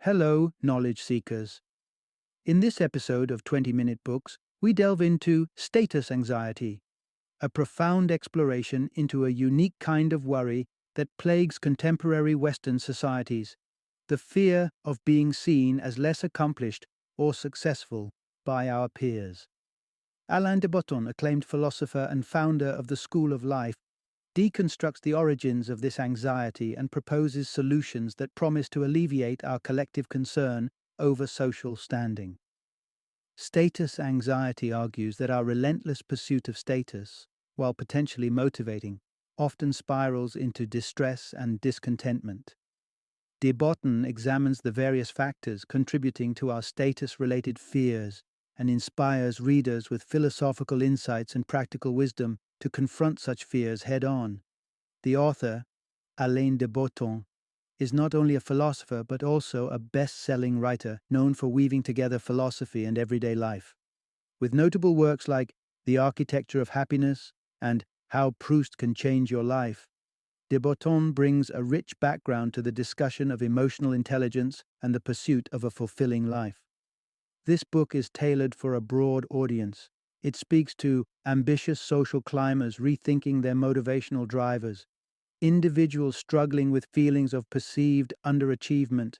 Hello, knowledge seekers. In this episode of 20-Minute Books, we delve into status anxiety, a profound exploration into a unique kind of worry that plagues contemporary Western societies, the fear of being seen as less accomplished or successful by our peers. Alain de Botton, acclaimed philosopher and founder of the School of Life, deconstructs the origins of this anxiety and proposes solutions that promise to alleviate our collective concern over social standing. Status anxiety argues that our relentless pursuit of status, while potentially motivating, often spirals into distress and discontentment. De Botton examines the various factors contributing to our status-related fears and inspires readers with philosophical insights and practical wisdom to confront such fears head-on. The author, Alain de Botton, is not only a philosopher but also a best-selling writer known for weaving together philosophy and everyday life. With notable works like The Architecture of Happiness and How Proust Can Change Your Life, de Botton brings a rich background to the discussion of emotional intelligence and the pursuit of a fulfilling life. This book is tailored for a broad audience. It speaks to ambitious social climbers rethinking their motivational drivers, individuals struggling with feelings of perceived underachievement,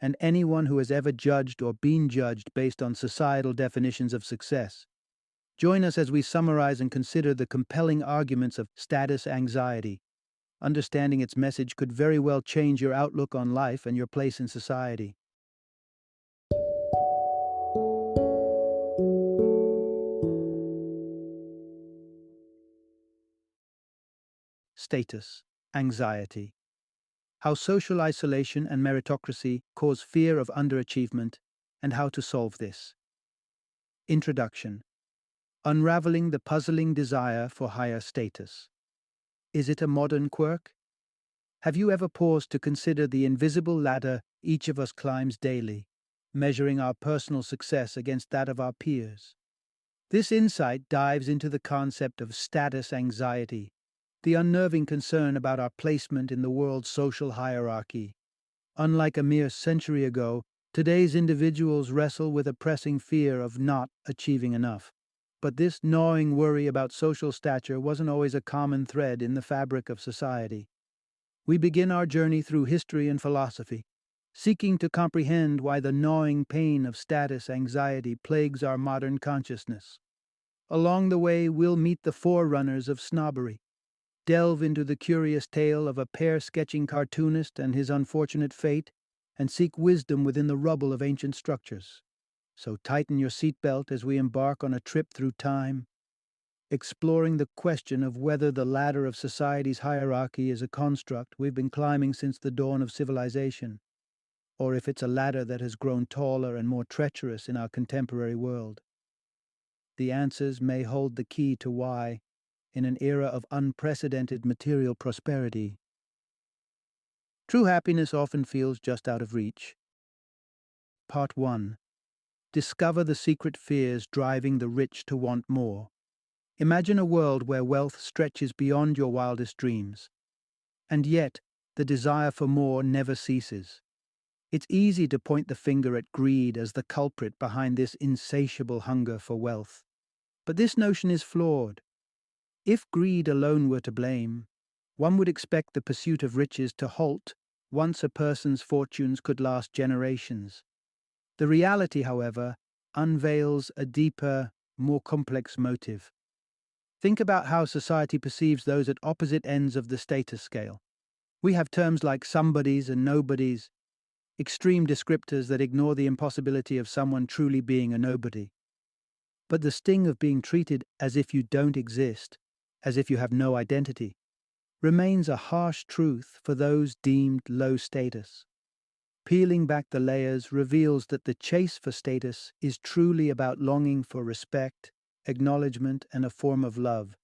and anyone who has ever judged or been judged based on societal definitions of success. Join us as we summarize and consider the compelling arguments of status anxiety. Understanding its message could very well change your outlook on life and your place in society. Status anxiety. How social isolation and meritocracy cause fear of underachievement, and how to solve this. Introduction. Unraveling the puzzling desire for higher status. Is it a modern quirk? Have you ever paused to consider the invisible ladder each of us climbs daily, measuring our personal success against that of our peers? This insight dives into the concept of status anxiety, the unnerving concern about our placement in the world's social hierarchy. Unlike a mere century ago, today's individuals wrestle with a pressing fear of not achieving enough. But this gnawing worry about social stature wasn't always a common thread in the fabric of society. We begin our journey through history and philosophy, seeking to comprehend why the gnawing pain of status anxiety plagues our modern consciousness. Along the way, we'll meet the forerunners of snobbery, delve into the curious tale of a pear-sketching cartoonist and his unfortunate fate, and seek wisdom within the rubble of ancient structures. So tighten your seatbelt as we embark on a trip through time, exploring the question of whether the ladder of society's hierarchy is a construct we've been climbing since the dawn of civilization, or if it's a ladder that has grown taller and more treacherous in our contemporary world. The answers may hold the key to why, in an era of unprecedented material prosperity, true happiness often feels just out of reach. Part 1. Discover the secret fears driving the rich to want more. Imagine a world where wealth stretches beyond your wildest dreams. And yet, the desire for more never ceases. It's easy to point the finger at greed as the culprit behind this insatiable hunger for wealth. But this notion is flawed. If greed alone were to blame, one would expect the pursuit of riches to halt once a person's fortunes could last generations. The reality, however, unveils a deeper, more complex motive. Think about how society perceives those at opposite ends of the status scale. We have terms like somebodies and nobodies, extreme descriptors that ignore the impossibility of someone truly being a nobody. But the sting of being treated as if you don't exist, as if you have no identity, remains a harsh truth for those deemed low status. Peeling back the layers reveals that the chase for status is truly about longing for respect, acknowledgement, and a form of love,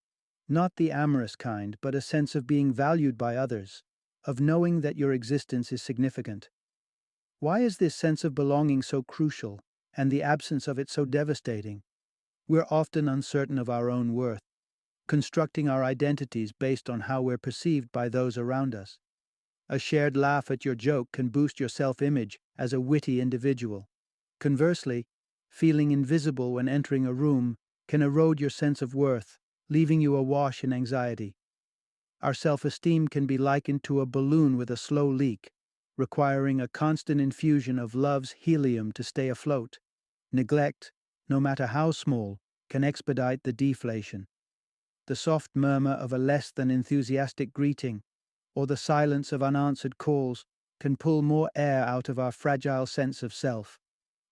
not the amorous kind, but a sense of being valued by others, of knowing that your existence is significant. Why is this sense of belonging so crucial, and the absence of it so devastating? We're often uncertain of our own worth, constructing our identities based on how we're perceived by those around us. A shared laugh at your joke can boost your self-image as a witty individual. Conversely, feeling invisible when entering a room can erode your sense of worth, leaving you awash in anxiety. Our self-esteem can be likened to a balloon with a slow leak, requiring a constant infusion of love's helium to stay afloat. Neglect, no matter how small, can expedite the deflation. The soft murmur of a less than enthusiastic greeting, or the silence of unanswered calls, can pull more air out of our fragile sense of self.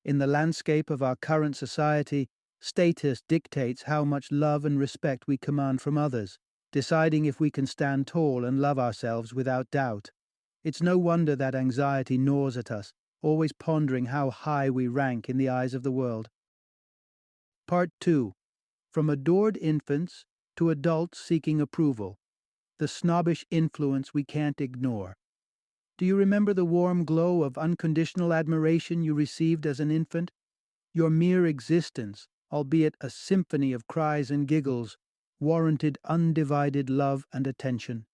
In the landscape of our current society, status dictates how much love and respect we command from others, deciding if we can stand tall and love ourselves without doubt. It's no wonder that anxiety gnaws at us, always pondering how high we rank in the eyes of the world. Part 2. From adored infants to adults seeking approval. The snobbish influence we can't ignore. Do you remember the warm glow of unconditional admiration you received as an infant? Your mere existence, albeit a symphony of cries and giggles, warranted undivided love and attention.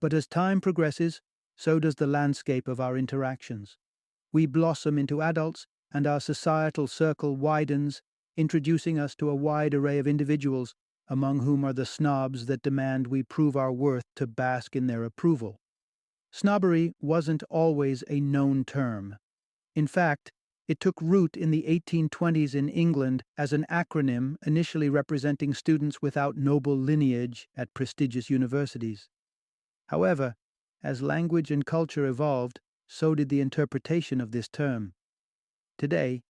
But as time progresses, so does the landscape of our interactions. We blossom into adults, and our societal circle widens, introducing us to a wide array of individuals, among whom are the snobs that demand we prove our worth to bask in their approval. Snobbery wasn't always a known term. In fact, it took root in the 1820s in England as an acronym initially representing students without noble lineage at prestigious universities. However, as language and culture evolved, so did the interpretation of this term. Today,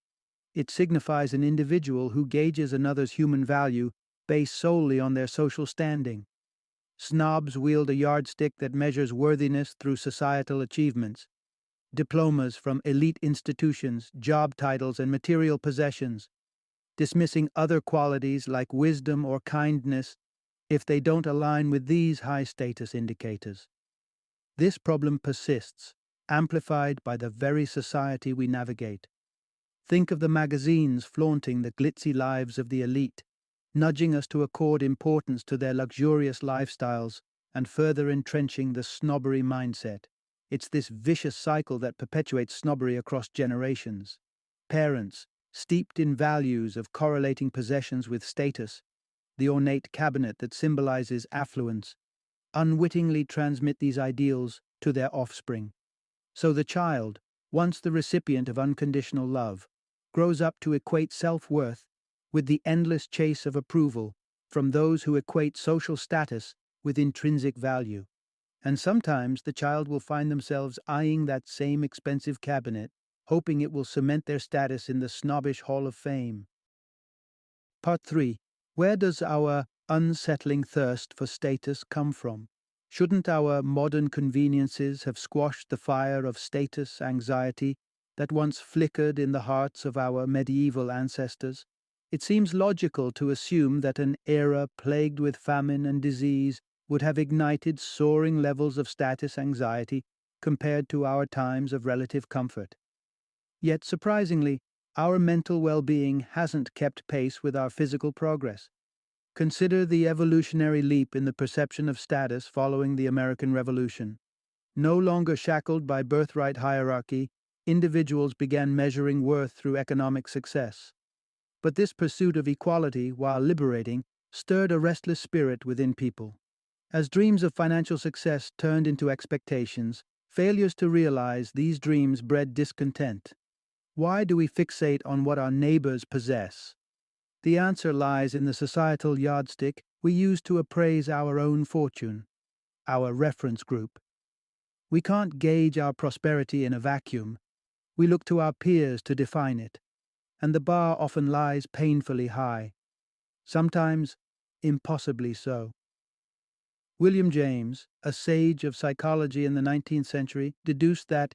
it signifies an individual who gauges another's human value based solely on their social standing. Snobs wield a yardstick that measures worthiness through societal achievements. Diplomas from elite institutions, job titles, and material possessions, dismissing other qualities like wisdom or kindness if they don't align with these high-status indicators. This problem persists, amplified by the very society we navigate. Think of the magazines flaunting the glitzy lives of the elite, nudging us to accord importance to their luxurious lifestyles and further entrenching the snobbery mindset. It's this vicious cycle that perpetuates snobbery across generations. Parents, steeped in values of correlating possessions with status, the ornate cabinet that symbolizes affluence, unwittingly transmit these ideals to their offspring. So the child, once the recipient of unconditional love, grows up to equate self-worth with the endless chase of approval from those who equate social status with intrinsic value. And sometimes the child will find themselves eyeing that same expensive cabinet, hoping it will cement their status in the snobbish Hall of Fame. Part 3. Where does our unsettling thirst for status come from? Shouldn't our modern conveniences have squashed the fire of status anxiety that once flickered in the hearts of our medieval ancestors? It seems logical to assume that an era plagued with famine and disease would have ignited soaring levels of status anxiety compared to our times of relative comfort. Yet, surprisingly, our mental well-being hasn't kept pace with our physical progress. Consider the evolutionary leap in the perception of status following the American Revolution. No longer shackled by birthright hierarchy, individuals began measuring worth through economic success. But this pursuit of equality, while liberating, stirred a restless spirit within people. As dreams of financial success turned into expectations, failures to realize these dreams bred discontent. Why do we fixate on what our neighbors possess? The answer lies in the societal yardstick we use to appraise our own fortune, our reference group. We can't gauge our prosperity in a vacuum. We look to our peers to define it, and the bar often lies painfully high, sometimes impossibly so. William James, a sage of psychology in the 19th century, deduced that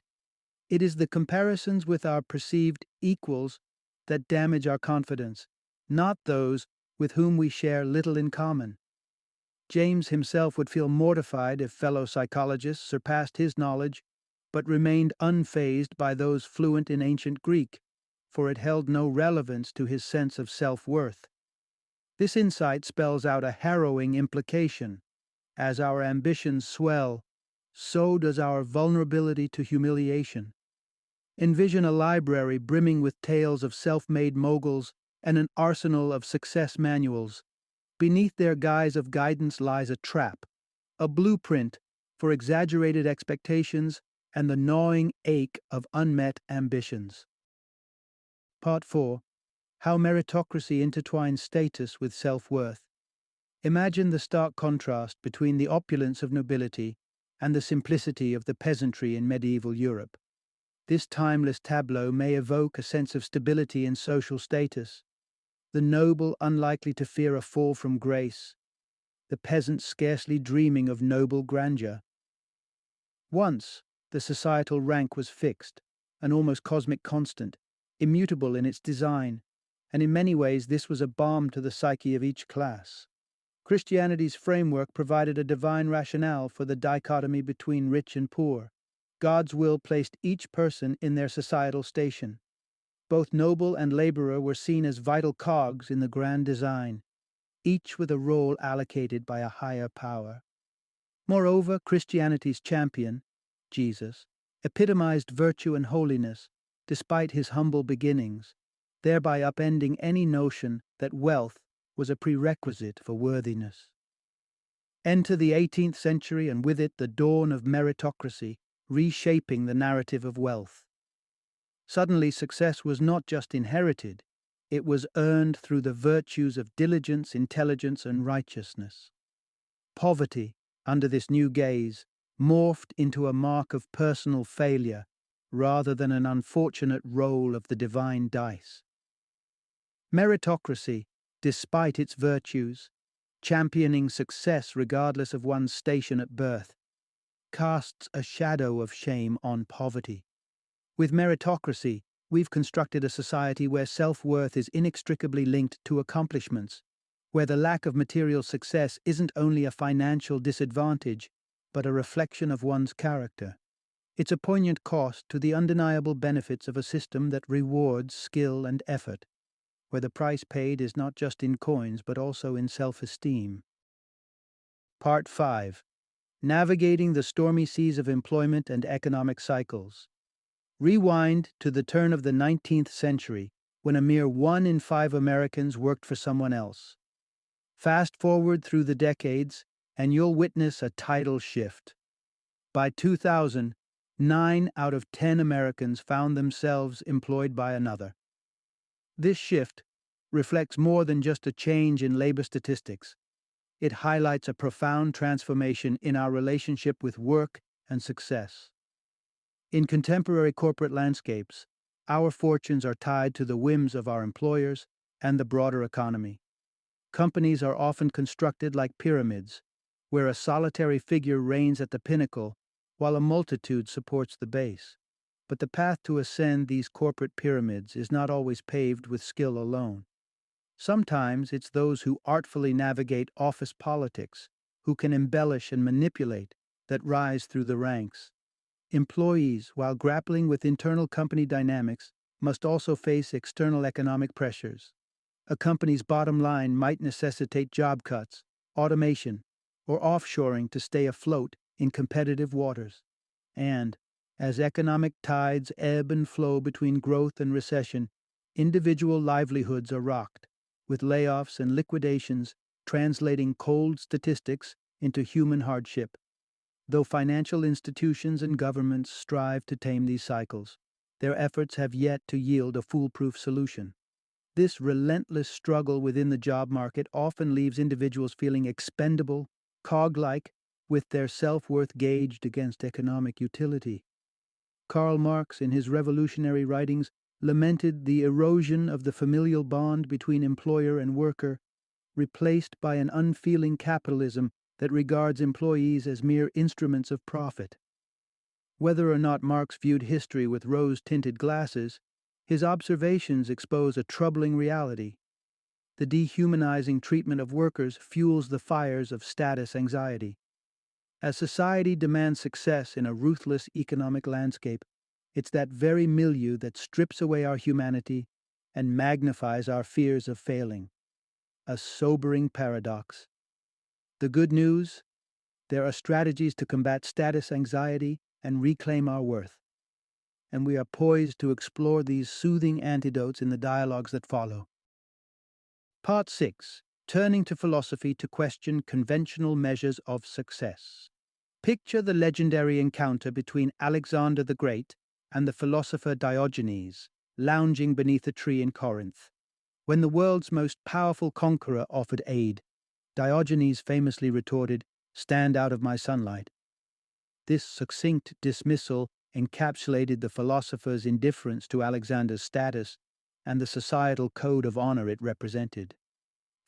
it is the comparisons with our perceived equals that damage our confidence, not those with whom we share little in common. James himself would feel mortified if fellow psychologists surpassed his knowledge, but remained unfazed by those fluent in ancient Greek, for it held no relevance to his sense of self-worth. This insight spells out a harrowing implication. As our ambitions swell, so does our vulnerability to humiliation. Envision a library brimming with tales of self-made moguls and an arsenal of success manuals. Beneath their guise of guidance lies a trap, a blueprint for exaggerated expectations and the gnawing ache of unmet ambitions. Part 4. How meritocracy intertwines status with self-worth. Imagine the stark contrast between the opulence of nobility and the simplicity of the peasantry in medieval Europe. This timeless tableau may evoke a sense of stability in social status, the noble unlikely to fear a fall from grace, the peasant scarcely dreaming of noble grandeur. Once, the societal rank was fixed, an almost cosmic constant, immutable in its design, and in many ways this was a balm to the psyche of each class. Christianity's framework provided a divine rationale for the dichotomy between rich and poor. God's will placed each person in their societal station. Both noble and laborer were seen as vital cogs in the grand design, each with a role allocated by a higher power. Moreover, Christianity's champion, Jesus, epitomized virtue and holiness, despite his humble beginnings, thereby upending any notion that wealth was a prerequisite for worthiness. Enter the 18th century and with it the dawn of meritocracy, reshaping the narrative of wealth. Suddenly, success was not just inherited, it was earned through the virtues of diligence, intelligence, and righteousness. Poverty, under this new gaze, morphed into a mark of personal failure rather than an unfortunate roll of the divine dice. Meritocracy, despite its virtues, championing success regardless of one's station at birth, casts a shadow of shame on poverty. With meritocracy, we've constructed a society where self-worth is inextricably linked to accomplishments, where the lack of material success isn't only a financial disadvantage, but a reflection of one's character. It's a poignant cost to the undeniable benefits of a system that rewards skill and effort, where the price paid is not just in coins but also in self-esteem. Part 5. Navigating the stormy seas of employment and economic cycles. Rewind to the turn of the 19th century, when a mere 1 in 5 Americans worked for someone else. Fast forward through the decades, and you'll witness a tidal shift. By 2000, 9 out of 10 Americans found themselves employed by another. This shift reflects more than just a change in labor statistics. It highlights a profound transformation in our relationship with work and success. In contemporary corporate landscapes, our fortunes are tied to the whims of our employers and the broader economy. Companies are often constructed like pyramids, where a solitary figure reigns at the pinnacle while a multitude supports the base. But the path to ascend these corporate pyramids is not always paved with skill alone. Sometimes it's those who artfully navigate office politics, who can embellish and manipulate, that rise through the ranks. Employees, while grappling with internal company dynamics, must also face external economic pressures. A company's bottom line might necessitate job cuts, automation, or offshoring to stay afloat in competitive waters. And, as economic tides ebb and flow between growth and recession, individual livelihoods are rocked, with layoffs and liquidations translating cold statistics into human hardship. Though financial institutions and governments strive to tame these cycles, their efforts have yet to yield a foolproof solution. This relentless struggle within the job market often leaves individuals feeling expendable, cog-like, with their self-worth gauged against economic utility. Karl Marx, in his revolutionary writings, lamented the erosion of the familial bond between employer and worker, replaced by an unfeeling capitalism that regards employees as mere instruments of profit. Whether or not Marx viewed history with rose-tinted glasses, his observations expose a troubling reality. The dehumanizing treatment of workers fuels the fires of status anxiety. As society demands success in a ruthless economic landscape, it's that very milieu that strips away our humanity and magnifies our fears of failing. A sobering paradox. The good news? There are strategies to combat status anxiety and reclaim our worth, and we are poised to explore these soothing antidotes in the dialogues that follow. Part 6. Turning to philosophy to question conventional measures of success. Picture the legendary encounter between Alexander the Great and the philosopher Diogenes, lounging beneath a tree in Corinth. When the world's most powerful conqueror offered aid, Diogenes famously retorted, "Stand out of my sunlight." This succinct dismissal encapsulated the philosopher's indifference to Alexander's status and the societal code of honor it represented.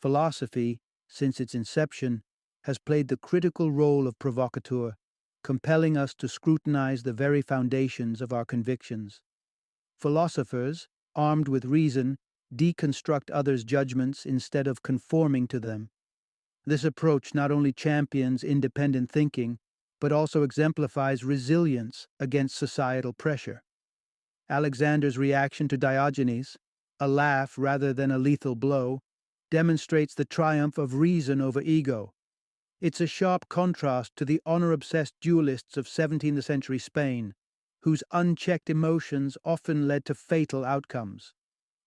Philosophy, since its inception, has played the critical role of provocateur, compelling us to scrutinize the very foundations of our convictions. Philosophers, armed with reason, deconstruct others' judgments instead of conforming to them. This approach not only champions independent thinking, but also exemplifies resilience against societal pressure. Alexander's reaction to Diogenes, a laugh rather than a lethal blow, demonstrates the triumph of reason over ego. It's a sharp contrast to the honor-obsessed duelists of 17th century Spain, whose unchecked emotions often led to fatal outcomes.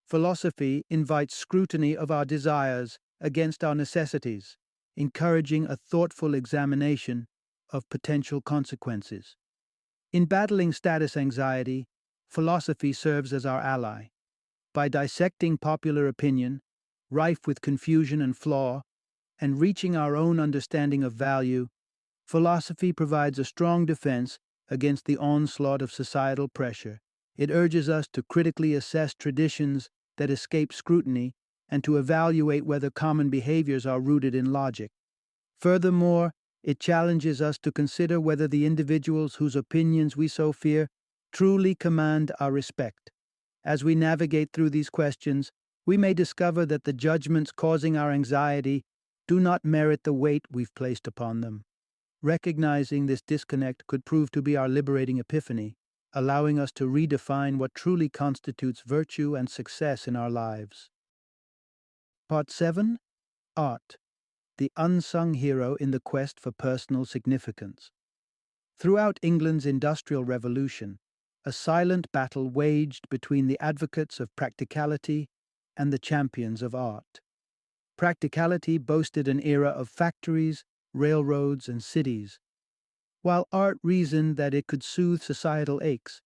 Philosophy invites scrutiny of our desires against our necessities, encouraging a thoughtful examination of potential consequences. In battling status anxiety, philosophy serves as our ally. By dissecting popular opinion, rife with confusion and flaw, and reaching our own understanding of value, philosophy provides a strong defense against the onslaught of societal pressure. It urges us to critically assess traditions that escape scrutiny and to evaluate whether common behaviors are rooted in logic. Furthermore, it challenges us to consider whether the individuals whose opinions we so fear truly command our respect. As we navigate through these questions, we may discover that the judgments causing our anxiety do not merit the weight we've placed upon them. Recognizing this disconnect could prove to be our liberating epiphany, allowing us to redefine what truly constitutes virtue and success in our lives. Part 7. Art, the unsung hero in the quest for personal significance. Throughout England's Industrial Revolution, a silent battle waged between the advocates of practicality and the champions of art. Practicality boasted an era of factories, railroads, and cities, while art reasoned that it could soothe societal aches.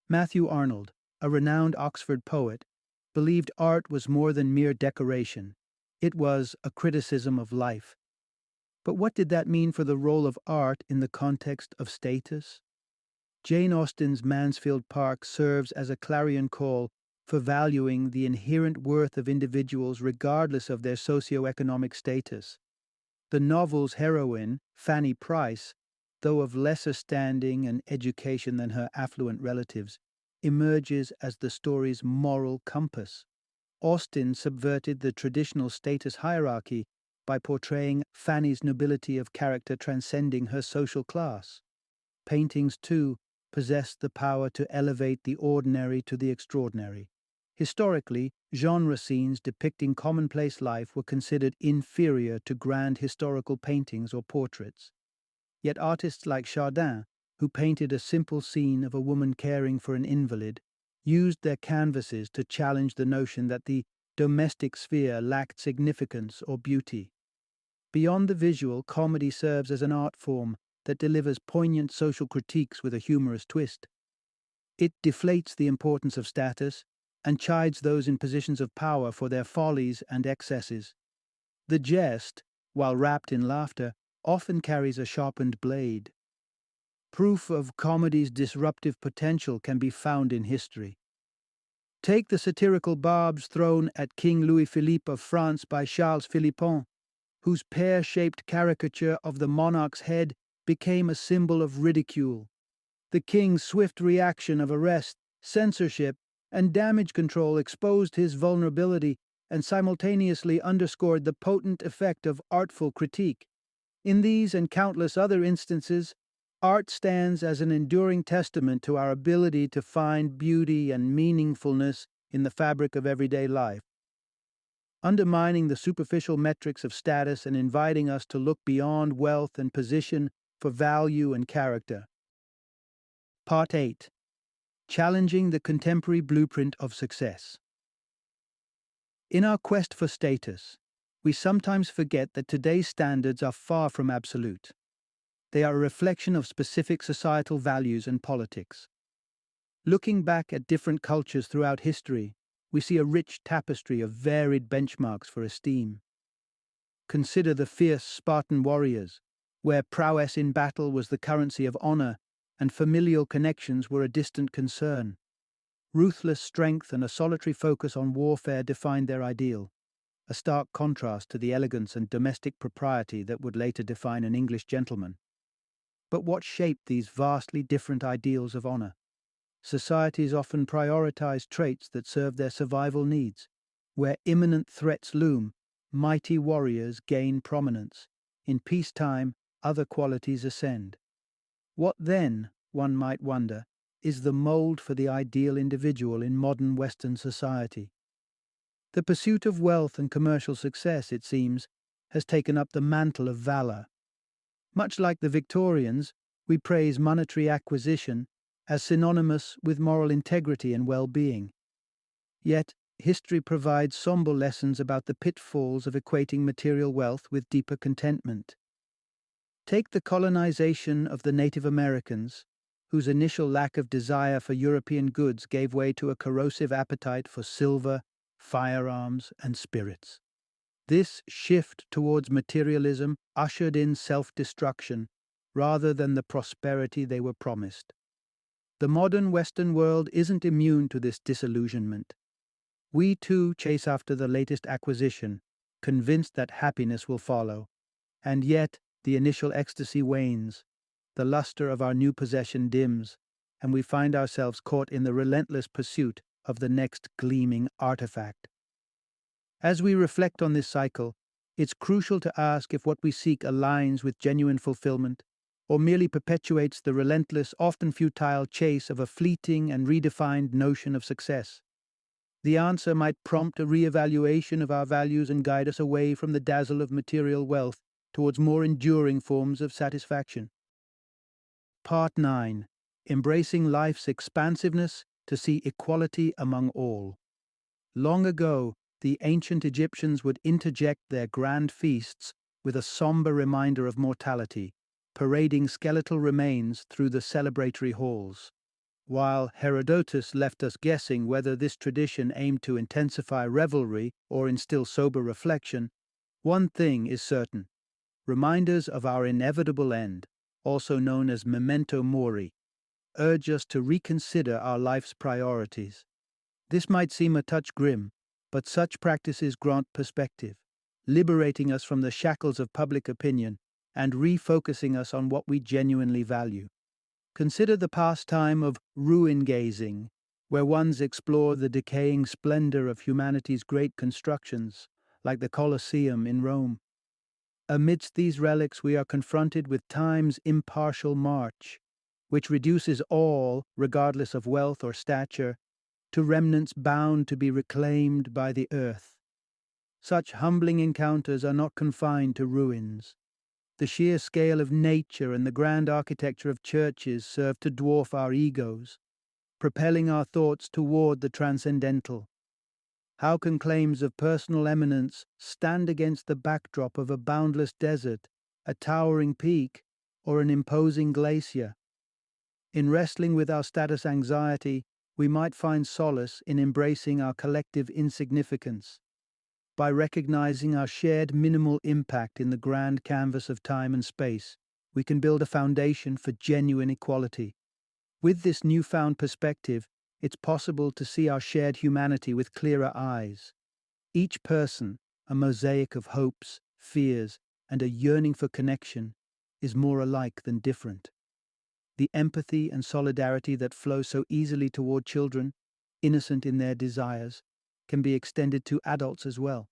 Matthew Arnold, a renowned Oxford poet, believed art was more than mere decoration. It was a criticism of life. But what did that mean for the role of art in the context of status? Jane Austen's Mansfield Park serves as a clarion call for valuing the inherent worth of individuals regardless of their socioeconomic status. The novel's heroine, Fanny Price, though of lesser standing and education than her affluent relatives, emerges as the story's moral compass. Austen subverted the traditional status hierarchy by portraying Fanny's nobility of character transcending her social class. Paintings, too, possessed the power to elevate the ordinary to the extraordinary. Historically, genre scenes depicting commonplace life were considered inferior to grand historical paintings or portraits. Yet artists like Chardin, who painted a simple scene of a woman caring for an invalid, used their canvases to challenge the notion that the domestic sphere lacked significance or beauty. Beyond the visual, comedy serves as an art form that delivers poignant social critiques with a humorous twist. It deflates the importance of status and chides those in positions of power for their follies and excesses. The jest, while wrapped in laughter, often carries a sharpened blade. Proof of comedy's disruptive potential can be found in history. Take the satirical barbs thrown at King Louis-Philippe of France by Charles Philippon, whose pear-shaped caricature of the monarch's head became a symbol of ridicule. The king's swift reaction of arrest, censorship, and damage control exposed his vulnerability and simultaneously underscored the potent effect of artful critique. In these and countless other instances, art stands as an enduring testament to our ability to find beauty and meaningfulness in the fabric of everyday life. undermining the superficial metrics of status and inviting us to look beyond wealth and position for value and character. Part 8. Challenging the contemporary blueprint of success. In our quest for status, we sometimes forget that today's standards are far from absolute. They are a reflection of specific societal values and politics. Looking back at different cultures throughout history, we see a rich tapestry of varied benchmarks for esteem. Consider the fierce Spartan warriors, where prowess in battle was the currency of honor and familial connections were a distant concern. Ruthless strength and a solitary focus on warfare defined their ideal, a stark contrast to the elegance and domestic propriety that would later define an English gentleman. But what shaped these vastly different ideals of honor? Societies often prioritize traits that serve their survival needs. Where imminent threats loom, mighty warriors gain prominence. In peacetime, other qualities ascend. What then, one might wonder, is the mold for the ideal individual in modern Western society? The pursuit of wealth and commercial success, it seems, has taken up the mantle of valor. Much like the Victorians, we praise monetary acquisition as synonymous with moral integrity and well-being. Yet, history provides somber lessons about the pitfalls of equating material wealth with deeper contentment. Take the colonization of the Native Americans, whose initial lack of desire for European goods gave way to a corrosive appetite for silver, firearms, and spirits. This shift towards materialism ushered in self-destruction rather than the prosperity they were promised. The modern Western world isn't immune to this disillusionment. We too chase after the latest acquisition, convinced that happiness will follow. And yet, the initial ecstasy wanes, the luster of our new possession dims, and we find ourselves caught in the relentless pursuit of the next gleaming artifact. As we reflect on this cycle, it's crucial to ask if what we seek aligns with genuine fulfillment, or merely perpetuates the relentless, often futile chase of a fleeting and redefined notion of success. The answer might prompt a re-evaluation of our values and guide us away from the dazzle of material wealth towards more enduring forms of satisfaction. Part 9. Embracing life's expansiveness to see equality among all. Long ago, the ancient Egyptians would interject their grand feasts with a somber reminder of mortality, parading skeletal remains through the celebratory halls. While Herodotus left us guessing whether this tradition aimed to intensify revelry or instill sober reflection, one thing is certain: reminders of our inevitable end, also known as memento mori, urge us to reconsider our life's priorities. This might seem a touch grim, but such practices grant perspective, liberating us from the shackles of public opinion and refocusing us on what we genuinely value. Consider the pastime of ruin gazing, where ones explore the decaying splendor of humanity's great constructions, like the Colosseum in Rome. Amidst these relics, we are confronted with time's impartial march, which reduces all, regardless of wealth or stature, to remnants bound to be reclaimed by the earth. Such humbling encounters are not confined to ruins. The sheer scale of nature and the grand architecture of churches serve to dwarf our egos, propelling our thoughts toward the transcendental. How can claims of personal eminence stand against the backdrop of a boundless desert, a towering peak, or an imposing glacier? In wrestling with our status anxiety, we might find solace in embracing our collective insignificance. By recognizing our shared minimal impact in the grand canvas of time and space, we can build a foundation for genuine equality. With this newfound perspective, it's possible to see our shared humanity with clearer eyes. Each person, a mosaic of hopes, fears, and a yearning for connection, is more alike than different. The empathy and solidarity that flow so easily toward children, innocent in their desires, can be extended to adults as well.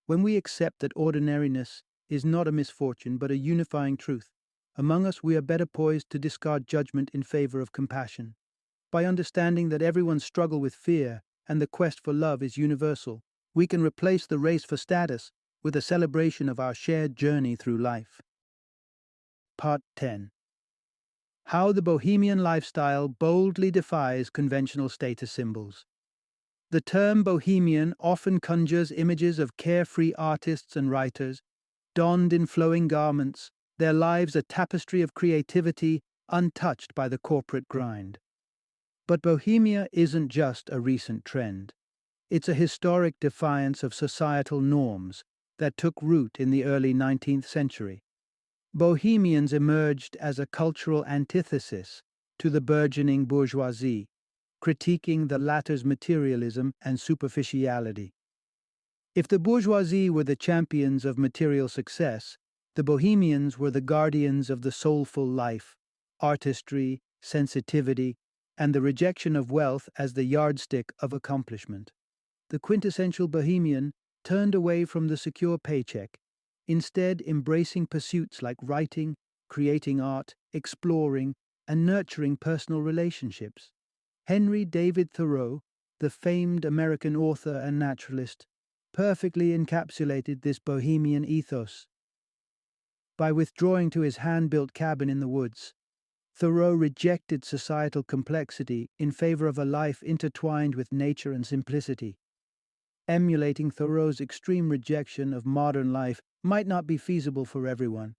When we accept that ordinariness is not a misfortune but a unifying truth, among us we are better poised to discard judgment in favor of compassion. By understanding that everyone's struggle with fear and the quest for love is universal, We can replace the race for status with a celebration of our shared journey through life. Part 10. How the Bohemian lifestyle boldly defies conventional status symbols. The term bohemian often conjures images of carefree artists and writers, donned in flowing garments, their lives a tapestry of creativity untouched by the corporate grind. But bohemia isn't just a recent trend. It's a historic defiance of societal norms that took root in the early 19th century. Bohemians emerged as a cultural antithesis to the burgeoning bourgeoisie, critiquing the latter's materialism and superficiality. If the bourgeoisie were the champions of material success, the Bohemians were the guardians of the soulful life, artistry, sensitivity, and the rejection of wealth as the yardstick of accomplishment. The quintessential Bohemian turned away from the secure paycheck, instead embracing pursuits like writing, creating art, exploring, and nurturing personal relationships. Henry David Thoreau, the famed American author and naturalist, perfectly encapsulated this bohemian ethos. By withdrawing to his hand-built cabin in the woods, Thoreau rejected societal complexity in favor of a life intertwined with nature and simplicity. Emulating Thoreau's extreme rejection of modern life might not be feasible for everyone,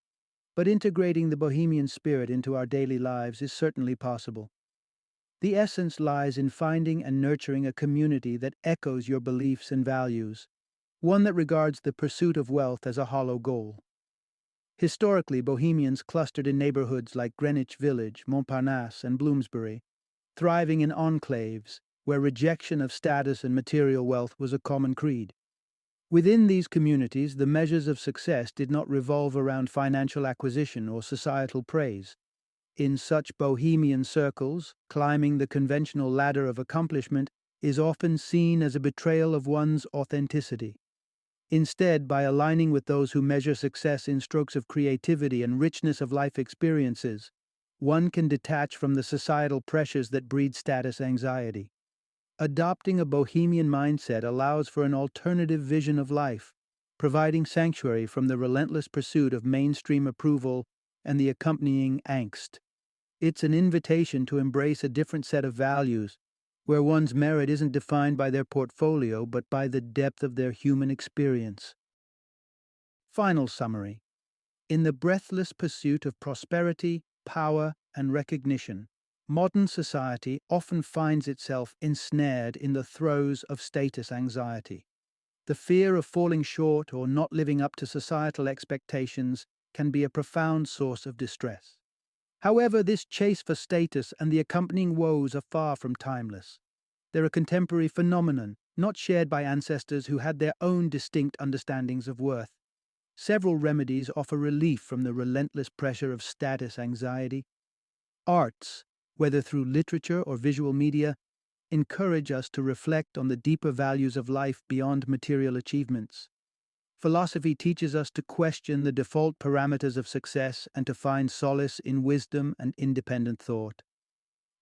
but integrating the bohemian spirit into our daily lives is certainly possible. The essence lies in finding and nurturing a community that echoes your beliefs and values, one that regards the pursuit of wealth as a hollow goal. Historically, Bohemians clustered in neighborhoods like Greenwich Village, Montparnasse, and Bloomsbury, thriving in enclaves where rejection of status and material wealth was a common creed. Within these communities, the measures of success did not revolve around financial acquisition or societal praise. In such bohemian circles, climbing the conventional ladder of accomplishment is often seen as a betrayal of one's authenticity. Instead, by aligning with those who measure success in strokes of creativity and richness of life experiences, one can detach from the societal pressures that breed status anxiety. Adopting a bohemian mindset allows for an alternative vision of life, providing sanctuary from the relentless pursuit of mainstream approval and the accompanying angst. It's an invitation to embrace a different set of values, where one's merit isn't defined by their portfolio but by the depth of their human experience. Final summary. In the breathless pursuit of prosperity, power, and recognition, modern society often finds itself ensnared in the throes of status anxiety. The fear of falling short or not living up to societal expectations can be a profound source of distress. However, this chase for status and the accompanying woes are far from timeless. They're a contemporary phenomenon, not shared by ancestors who had their own distinct understandings of worth. Several remedies offer relief from the relentless pressure of status anxiety. Arts, whether through literature or visual media, encourage us to reflect on the deeper values of life beyond material achievements. Philosophy teaches us to question the default parameters of success and to find solace in wisdom and independent thought.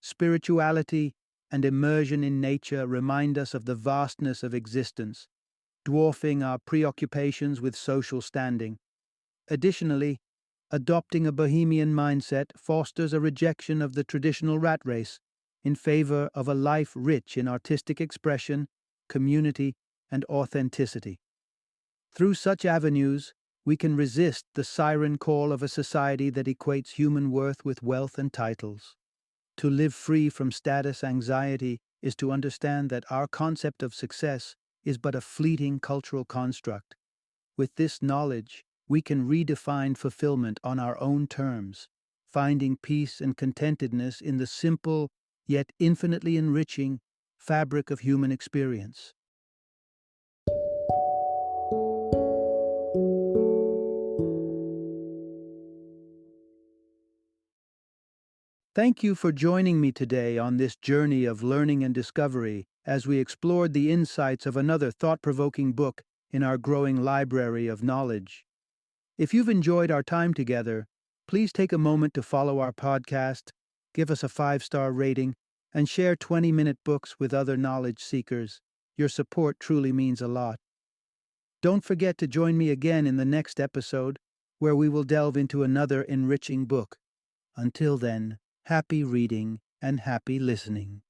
Spirituality and immersion in nature remind us of the vastness of existence, dwarfing our preoccupations with social standing. Additionally, adopting a bohemian mindset fosters a rejection of the traditional rat race in favor of a life rich in artistic expression, community, and authenticity. Through such avenues, we can resist the siren call of a society that equates human worth with wealth and titles. To live free from status anxiety is to understand that our concept of success is but a fleeting cultural construct. With this knowledge, we can redefine fulfillment on our own terms, finding peace and contentedness in the simple, yet infinitely enriching, fabric of human experience. Thank you for joining me today on this journey of learning and discovery as we explored the insights of another thought-provoking book in our growing library of knowledge. If you've enjoyed our time together, please take a moment to follow our podcast, give us a 5-star rating, and share 20-minute books with other knowledge seekers. Your support truly means a lot. Don't forget to join me again in the next episode, where we will delve into another enriching book. Until then, happy reading and happy listening.